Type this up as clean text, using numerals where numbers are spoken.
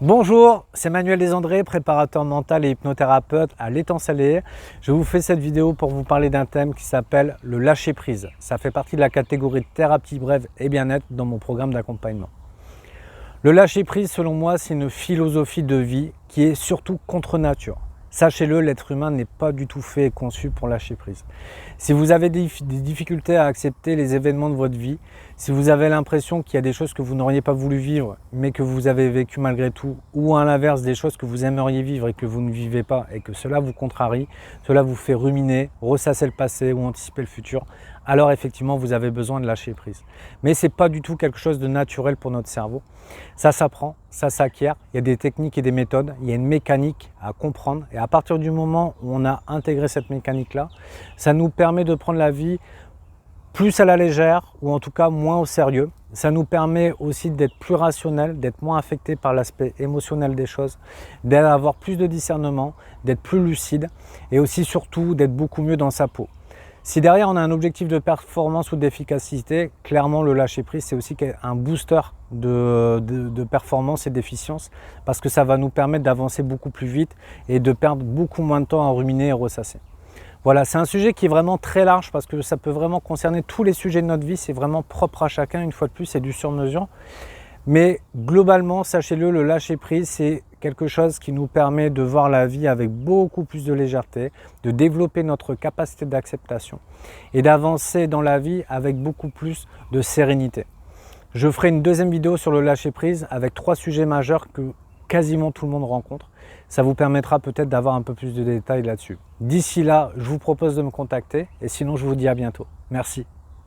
Bonjour, c'est Manuel Desandré, préparateur mental et hypnothérapeute à l'Étang Salé. Je vous fais cette vidéo pour vous parler d'un thème qui s'appelle le lâcher prise. Ça fait partie de la catégorie de thérapie brève et bien-être dans mon programme d'accompagnement. Le lâcher prise, selon moi, c'est une philosophie de vie qui est surtout contre nature. Sachez-le, l'être humain n'est pas du tout fait et conçu pour lâcher prise. Si vous avez des difficultés à accepter les événements de votre vie, si vous avez l'impression qu'il y a des choses que vous n'auriez pas voulu vivre, mais que vous avez vécu malgré tout, ou à l'inverse des choses que vous aimeriez vivre et que vous ne vivez pas, et que cela vous contrarie, cela vous fait ruminer, ressasser le passé ou anticiper le futur, alors effectivement vous avez besoin de lâcher prise. Mais ce n'est pas du tout quelque chose de naturel pour notre cerveau. Ça s'apprend, ça s'acquiert, il y a des techniques et des méthodes, il y a une mécanique à comprendre, et à partir du moment où on a intégré cette mécanique-là, ça nous permet de prendre la vie plus à la légère, ou en tout cas moins au sérieux. Ça nous permet aussi d'être plus rationnel, d'être moins affecté par l'aspect émotionnel des choses, d'avoir plus de discernement, d'être plus lucide, et aussi surtout d'être beaucoup mieux dans sa peau. Si derrière on a un objectif de performance ou d'efficacité, clairement le lâcher prise c'est aussi un booster de performance et d'efficience, parce que ça va nous permettre d'avancer beaucoup plus vite et de perdre beaucoup moins de temps à ruminer et ressasser. Voilà, c'est un sujet qui est vraiment très large parce que ça peut vraiment concerner tous les sujets de notre vie, c'est vraiment propre à chacun, une fois de plus c'est du sur-mesure. Mais globalement, sachez-le, le lâcher prise, c'est quelque chose qui nous permet de voir la vie avec beaucoup plus de légèreté, de développer notre capacité d'acceptation et d'avancer dans la vie avec beaucoup plus de sérénité. Je ferai une deuxième vidéo sur le lâcher prise avec 3 sujets majeurs que quasiment tout le monde rencontre. Ça vous permettra peut-être d'avoir un peu plus de détails là-dessus. D'ici là, je vous propose de me contacter et sinon je vous dis à bientôt. Merci.